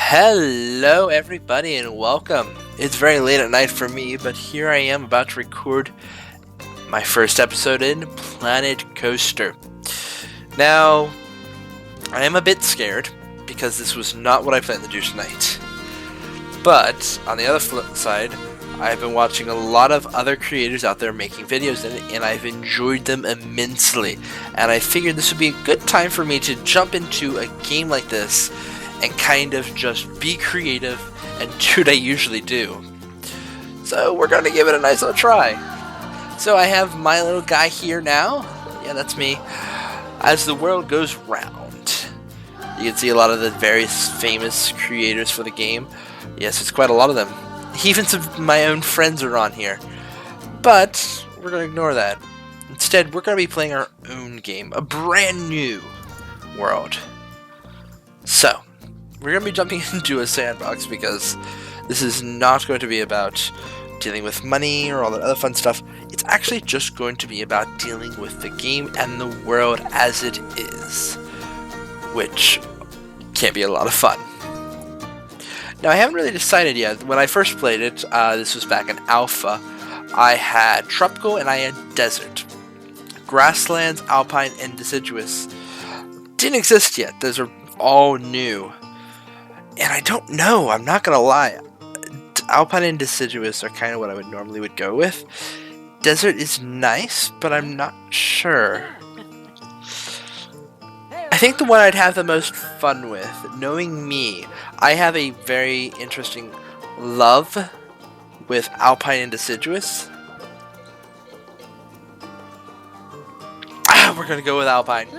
Hello, everybody, and welcome. It's very late at night for me, but here I am about to record my first episode in Planet Coaster. Now, I am a bit scared because this was not what I planned to do tonight. But on the other flip side, I've been watching a lot of other creators out there making videos in it, and I've enjoyed them immensely. And I figured this would be a good time for me to jump into a game like this and kind of just be creative and do what I usually do. So we're going to give it a nice little try. So I have my little guy here now. Yeah, that's me. As the world goes round, you can see a lot of the various famous creators for the game. Yes, it's quite a lot of them. Even some of my own friends are on here. But we're going to ignore that. Instead, we're going to be playing our own game. A brand new world. So, we're going to be jumping into a sandbox because this is not going to be about dealing with money or all that other fun stuff. It's actually just going to be about dealing with the game and the world as it is, which can be a lot of fun. Now, I haven't really decided yet. When I first played it, this was back in Alpha, I had tropical and I had desert. Grasslands, alpine, and deciduous didn't exist yet. Those are all new. And I don't know, I'm not gonna lie. Alpine and deciduous are kind of what I would go with. Desert is nice, but I'm not sure. I think the one I'd have the most fun with, knowing me, I have a very interesting love with alpine and deciduous. We're gonna go with alpine.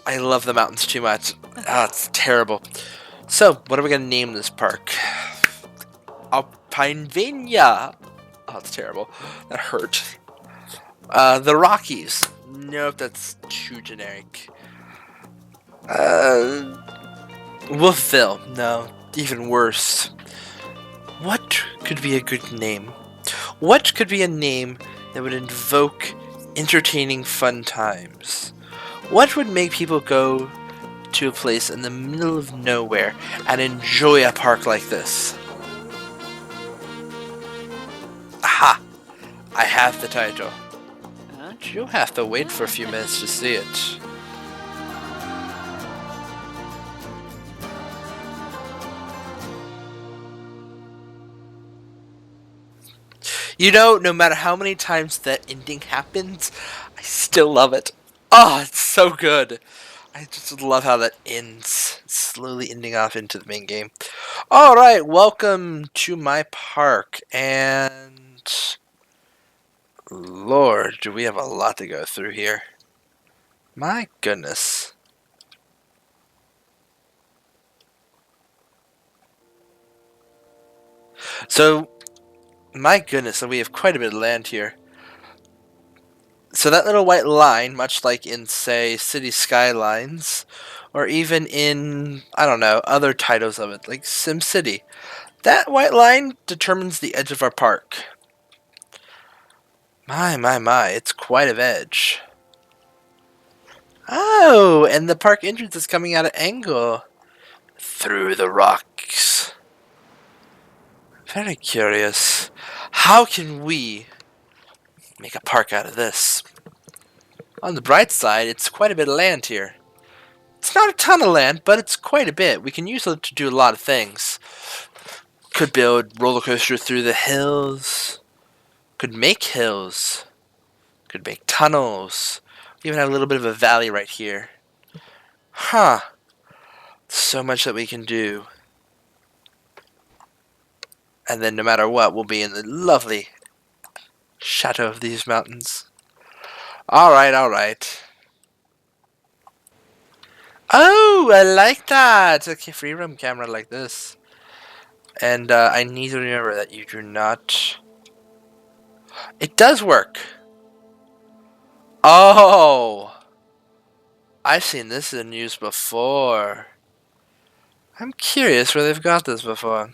I love the mountains too much. It's terrible. So, what are we going to name this park? Alpinevania. Oh, that's terrible. That hurt. The Rockies. Nope, that's too generic. Wolfville. No, even worse. What could be a good name? What could be a name that would invoke entertaining fun times? What would make people go to a place in the middle of nowhere and enjoy a park like this? Aha! I have the title. But you'll have to wait for a few minutes to see it. You know, no matter how many times that ending happens, I still love it. Oh, it's so good. I just love how that ends, slowly ending off into the main game. Alright, welcome to my park, and Lord, do we have a lot to go through here. My goodness. So, my goodness, we have quite a bit of land here. So that little white line, much like in, say, City Skylines, or even in, I don't know, other titles of it, like SimCity, that white line determines the edge of our park. My, it's quite a edge. Oh, and the park entrance is coming at an angle. Through the rocks. Very curious. How can we make a park out of this? On the bright side, it's quite a bit of land here. It's not a ton of land, but it's quite a bit. We can use it to do a lot of things. Could build roller coaster through the hills. Could make hills. Could make tunnels. We even have a little bit of a valley right here. Huh. So much that we can do. And then no matter what, we'll be in the lovely shadow of these mountains. Alright. Oh, I like that! Okay, free roam camera like this. And I need to remember that you do not... It does work! Oh! I've seen this in use before. I'm curious where they've got this before.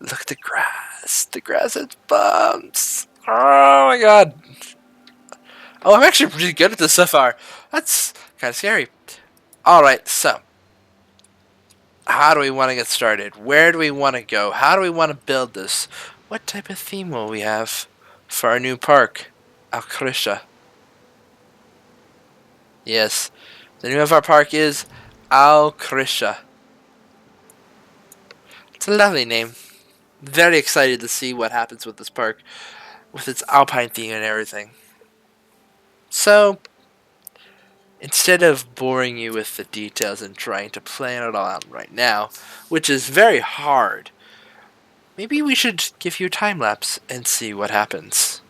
Look at the grass. The grass has bumps. Oh my god. Oh, I'm actually pretty good at this so far. That's Kind of scary. Alright, so how do we want to get started? Where do we want to go? How do we want to build this? What type of theme will we have for our new park? Alcrisha. Yes, the name of our park is Alcrisha. It's a lovely name. Very excited to see what happens with this park, with its alpine theme and everything. So, instead of boring you with the details and trying to plan it all out right now, which is very hard, maybe we should give you a time lapse and see what happens.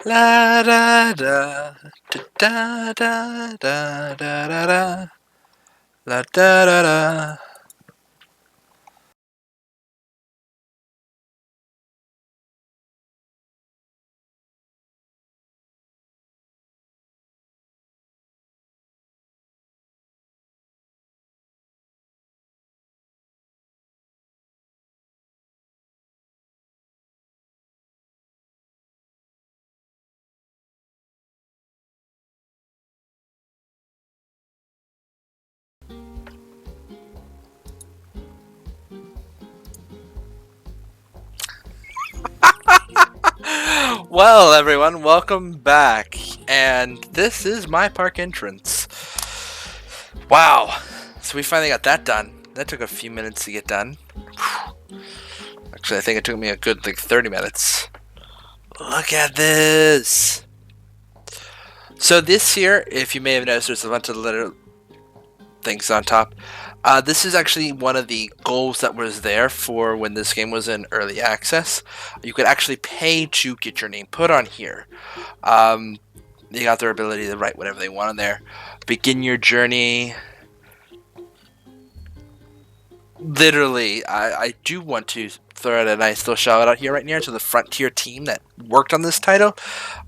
La da da da da da da da da la da da da. Well, everyone, welcome back. And this is my park entrance. Wow. So we finally got that done. That took a few minutes to get done. Actually, I think it took me a good, 30 minutes. Look at this. So this here, if you may have noticed, there's a bunch of little things on top. This is actually one of the goals that was there for when this game was in early access. You could actually pay to get your name put on here. They got their ability to write whatever they want on there. Begin your journey. Literally, I do want to throw out a nice little shout out here right near to the Frontier team that worked on this title.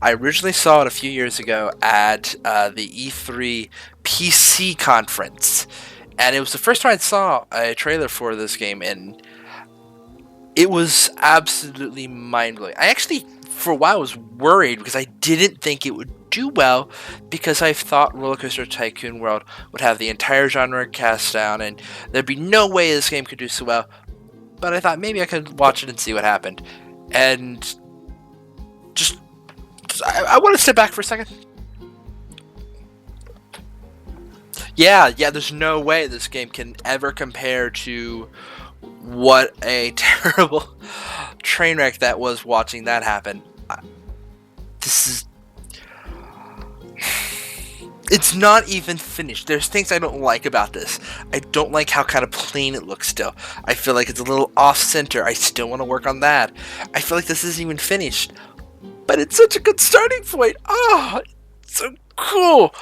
I originally saw it a few years ago at the E3 PC conference, and it was the first time I saw a trailer for this game, and it was absolutely mind-blowing. I actually, for a while, was worried because I didn't think it would do well because I thought Roller Coaster Tycoon World would have the entire genre cast down and there'd be no way this game could do so well. But I thought maybe I could watch it and see what happened. And just I want to step back for a second. Yeah, there's no way this game can ever compare to what a terrible train wreck that was watching that happen. This is... It's not even finished. There's things I don't like about this. I don't like how kind of plain it looks still. I feel like it's a little off-center. I still want to work on that. I feel like this isn't even finished. But it's such a good starting point. Oh, it's so cool.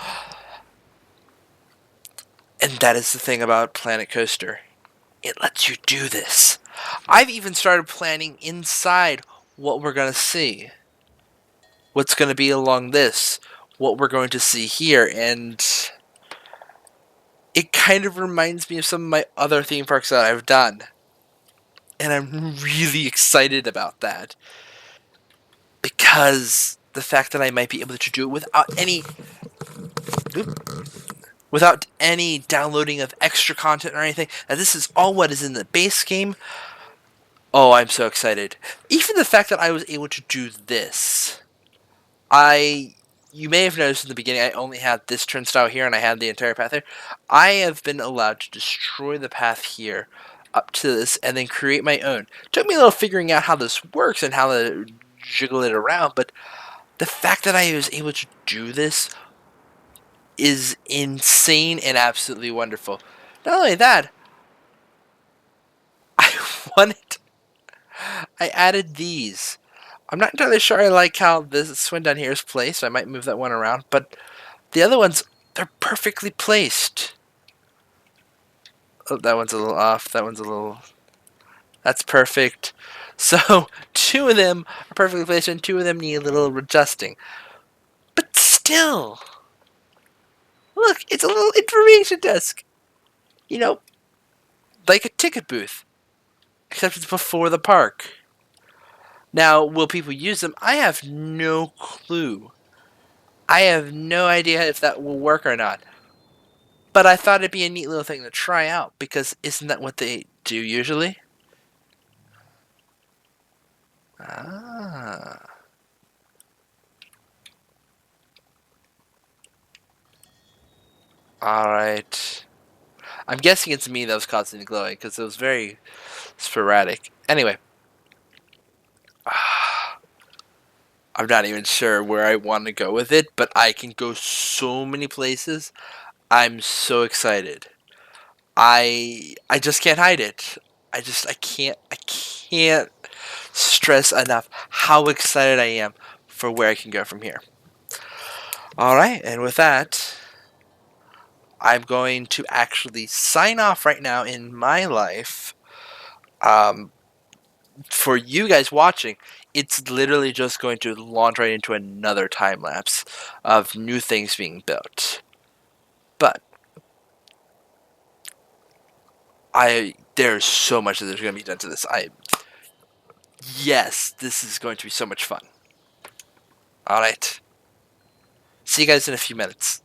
And that is the thing about Planet Coaster. It lets you do this. I've even started planning inside what we're going to see. What's going to be along this. What we're going to see here. And it kind of reminds me of some of my other theme parks that I've done. And I'm really excited about that. Because the fact that I might be able to do it without any downloading of extra content or anything. Now this is all what is in the base game. Oh, I'm so excited. Even the fact that I was able to do this. You may have noticed in the beginning I only had this turnstile here and I had the entire path there. I have been allowed to destroy the path here up to this and then create my own. It took me a little figuring out how this works and how to jiggle it around, but the fact that I was able to do this is insane and absolutely wonderful. Not only that, I wanted... I added these. I'm not entirely sure I like how this one down here is placed. So I might move that one around, but the other ones, they're perfectly placed. Oh, that one's a little off. That one's a little... That's perfect. So, two of them are perfectly placed, and two of them need a little adjusting. But still, look, it's a little information desk. You know, like a ticket booth, except it's before the park. Now, will people use them? I have no clue. I have no idea if that will work or not. But I thought it'd be a neat little thing to try out because isn't that what they do usually? Ah. Alright. I'm guessing it's me that was causing the glowing because it was very sporadic. Anyway. I'm not even sure where I want to go with it, but I can go so many places. I'm so excited. I just can't hide it. I can't stress enough how excited I am for where I can go from here. All right, and with that, I'm going to actually sign off right now in my life. Um, for you guys watching, it's literally just going to launch right into another time lapse of new things being built. But there's so much that there's going to be done to this. Yes, this is going to be so much fun. All right. See you guys in a few minutes.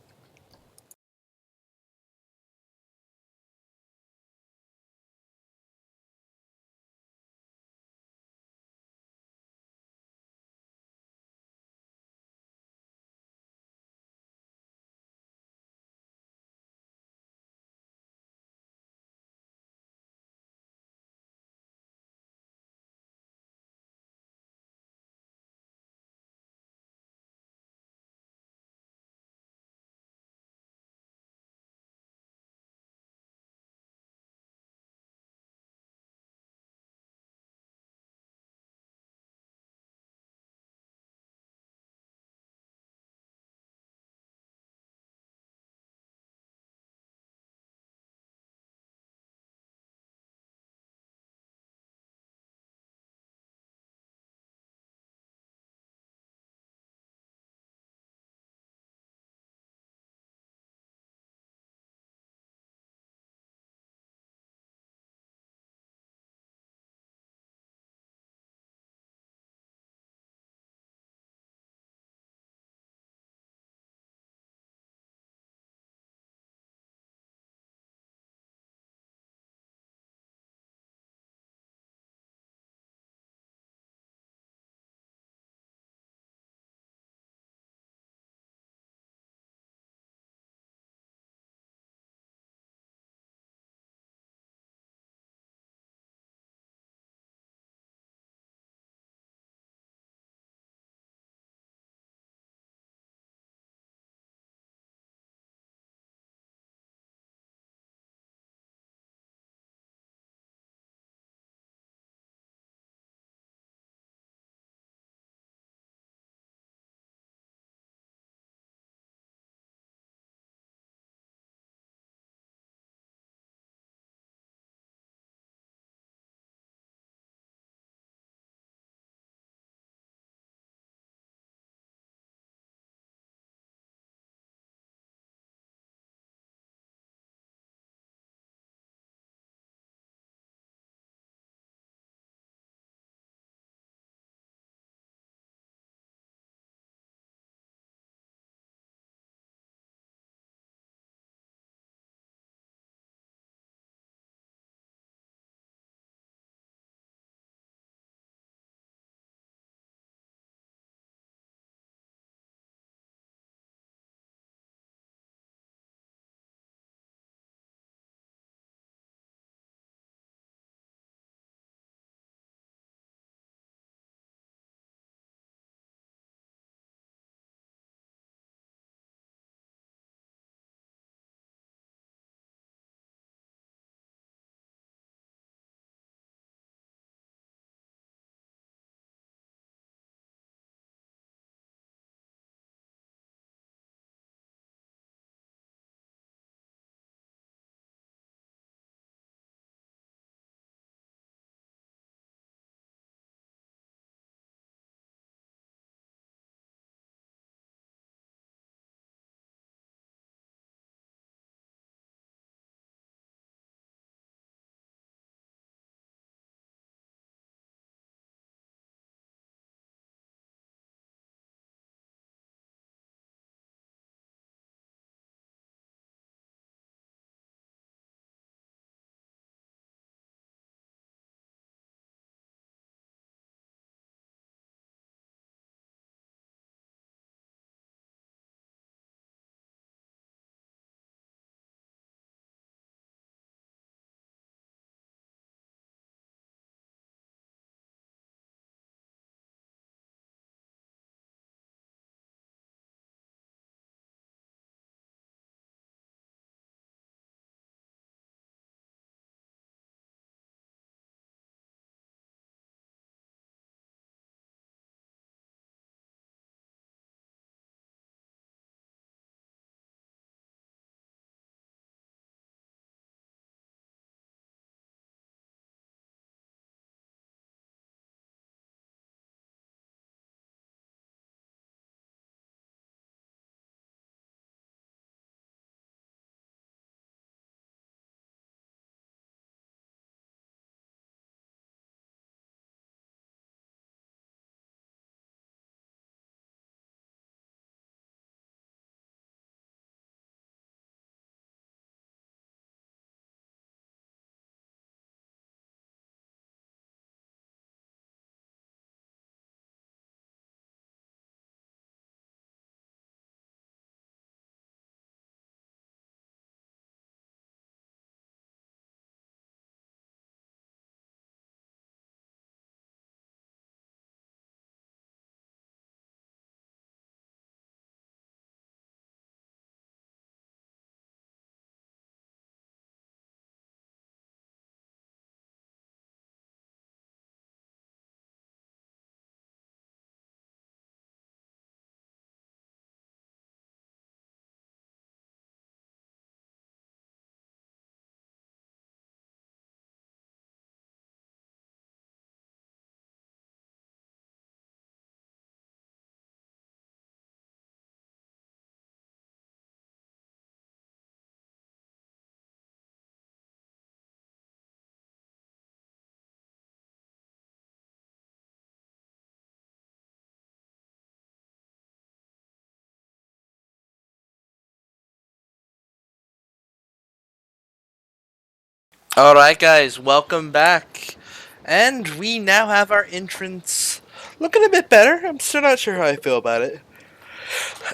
Alright guys, welcome back. And we now have our entrance looking a bit better. I'm still not sure how I feel about it.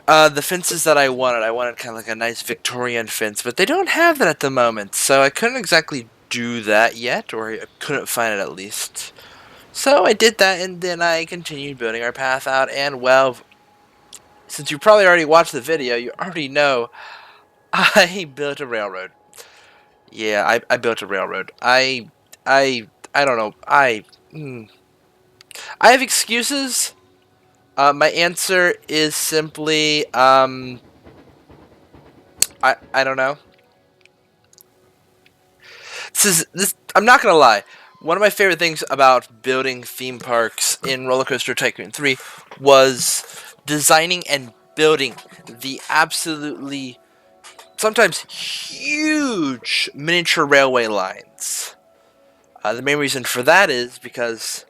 The fences that I wanted kind of like a nice Victorian fence, but they don't have that at the moment, so I couldn't exactly do that yet, or I couldn't find it at least. So I did that, and then I continued building our path out, and well, since you probably already watched the video, you already know I built a railroad. Yeah, I built a railroad. I don't know. I have excuses. My answer is simply I don't know. This. I'm not gonna lie. One of my favorite things about building theme parks in Roller Coaster Tycoon 3 was designing and building the absolutely sometimes huge miniature railway lines. The main reason for that is because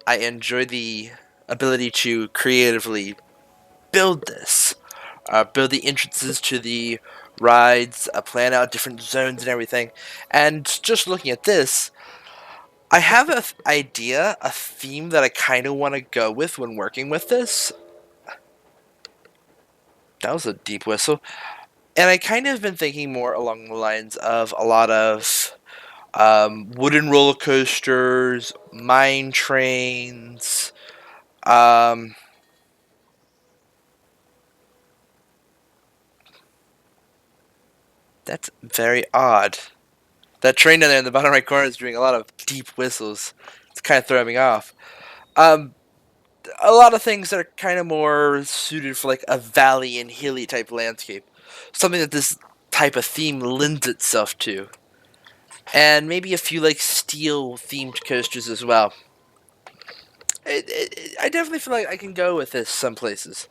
I enjoy the ability to creatively build this. Build the entrances to the rides, plan out different zones and everything. And just looking at this, I have an idea, a theme that I kind of want to go with when working with this. That was a deep whistle. And I kind of been thinking more along the lines of a lot of wooden roller coasters, mine trains. Um, that's very odd. That train down there in the bottom right corner is doing a lot of deep whistles. It's kind of throwing me off. Um, a lot of things that are kind of more suited for like a valley and hilly type landscape. Something that this type of theme lends itself to. And maybe a few like steel themed coasters as well. I definitely feel like I can go with this some places.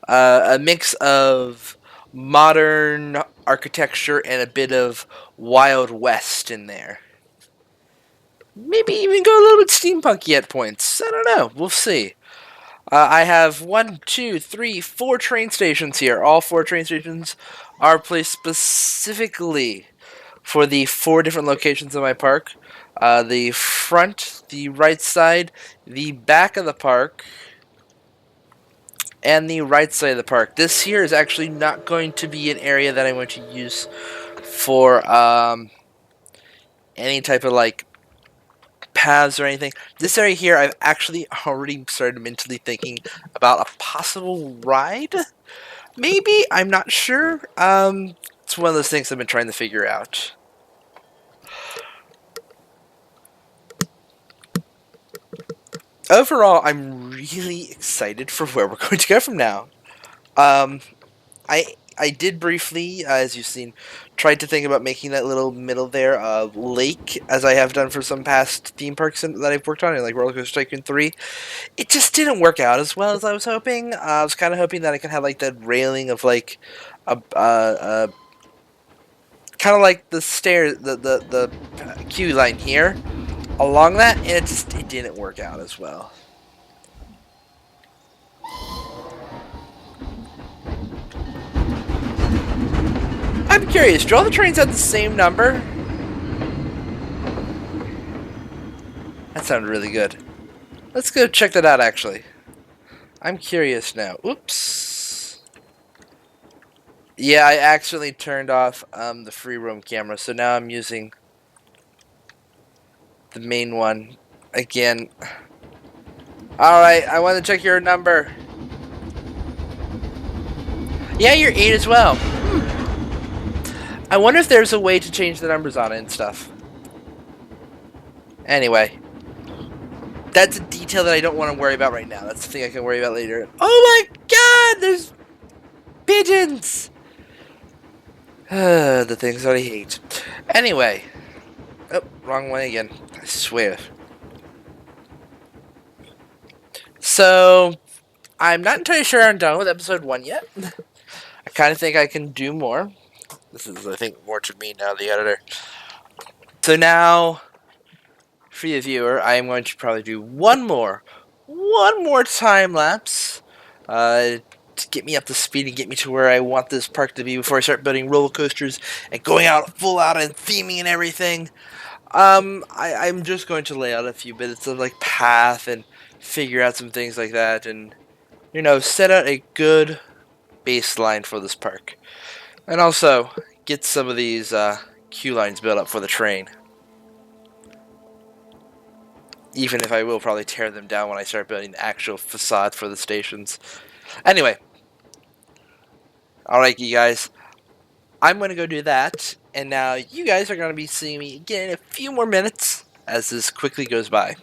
A mix of modern architecture and a bit of Wild West in there. Maybe even go a little bit steampunky at points. I don't know. We'll see. I have 4 train stations here. All 4 train stations are placed specifically for the 4 different locations of my park. The front, the right side, the back of the park, and the right side of the park. This here is actually not going to be an area that I'm going to use for any type of like paths or anything. This area here, I've actually already started mentally thinking about a possible ride. Maybe, I'm not sure. It's one of those things I've been trying to figure out. Overall, I'm really excited for where we're going to go from now. Um, I did briefly, as you've seen, tried to think about making that little middle there lake, as I have done for some past theme parks that I've worked on, like Roller Coaster Tycoon 3. It just didn't work out as well as I was hoping. I was kind of hoping that I could have like that railing of like a kind of like the stair, the queue line here along that, and it didn't work out as well. I'm curious, do all the trains have the same number? That sounded really good. Let's go check that out, actually. I'm curious now. Oops. Yeah, I accidentally turned off the free roam camera, so now I'm using the main one again. Alright, I want to check your number. Yeah, you're 8 as well. I wonder if there's a way to change the numbers on it and stuff. Anyway. That's a detail that I don't want to worry about right now. That's the thing I can worry about later. Oh my god! There's pigeons! The things that I hate. Anyway. Oh, wrong one again. I swear. So, I'm not entirely sure I'm done with episode 1 yet. I kind of think I can do more. This is, I think, more to me now, the editor. So now, for the viewer, I am going to probably do one more time lapse. To get me up to speed and get me to where I want this park to be before I start building roller coasters and going out full out and theming and everything. I'm just going to lay out a few bits of like path and figure out some things like that, and set out a good baseline for this park, and also get some of these queue lines built up for the train. Even if I will probably tear them down when I start building the actual facade for the stations. Anyway, alright, you guys. I'm going to go do that. And now you guys are going to be seeing me again in a few more minutes as this quickly goes by.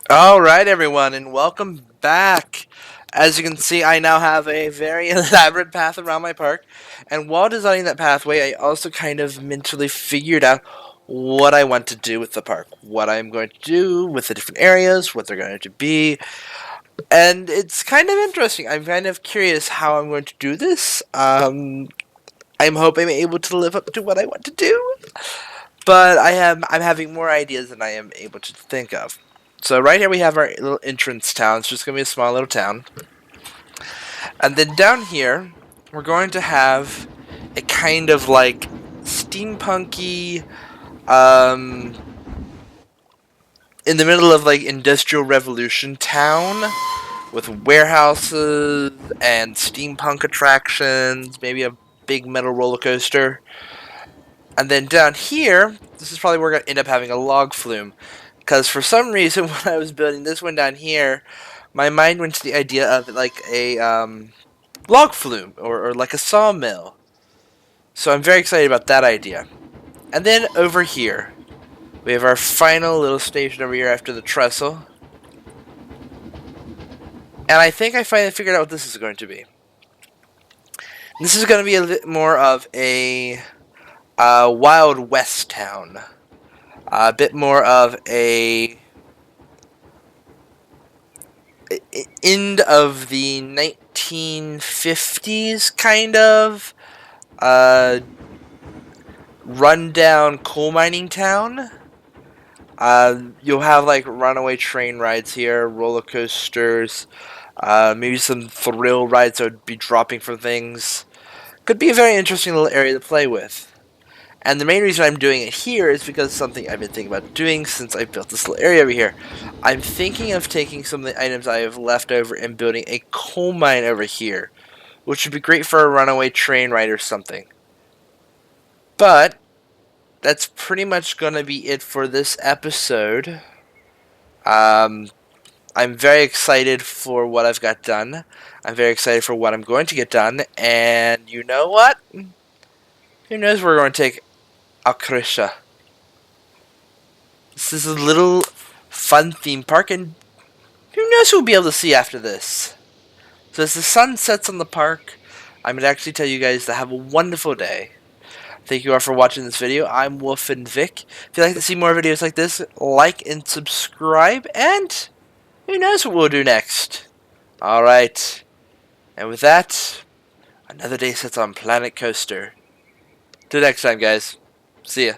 Alright, everyone, and welcome back. As you can see, I now have a very elaborate path around my park, and while designing that pathway, I also kind of mentally figured out what I want to do with the park, what I'm going to do with the different areas, what they're going to be, and it's kind of interesting. I'm kind of curious how I'm going to do this. I'm hoping I'm able to live up to what I want to do. But I'm having more ideas than I am able to think of. So right here we have our little entrance town. It's just gonna be a small little town. And then down here, we're going to have a kind of like steampunky, um, in the middle of like industrial revolution town with warehouses and steampunk attractions, maybe a big metal roller coaster. And then down here, this is probably where we're going to end up having a log flume. Because for some reason, when I was building this one down here, my mind went to the idea of like a log flume or like a sawmill. So I'm very excited about that idea. And then over here, we have our final little station over here after the trestle. And I think I finally figured out what this is going to be. This is going to be a bit more of a Wild West town. A bit more of a end of the 1950s kind of rundown coal mining town. You'll have like runaway train rides here, roller coasters, maybe some thrill rides that would be dropping from things. Could be a very interesting little area to play with. And the main reason I'm doing it here is because it's something I've been thinking about doing since I built this little area over here. I'm thinking of taking some of the items I have left over and building a coal mine over here, which would be great for a runaway train ride or something. But that's pretty much going to be it for this episode. Um, I'm very excited for what I've got done. I'm very excited for what I'm going to get done. And you know what? Who knows where we're going to take Akrisha. This is a little fun theme park, and who knows who we'll be able to see after this. So as the sun sets on the park, I'm going to actually tell you guys to have a wonderful day. Thank you all for watching this video. I'm Wolfen Vic. If you'd like to see more videos like this, like and subscribe, and who knows what we'll do next. Alright, and with that, another day sets on Planet Coaster. Till next time, guys. See ya.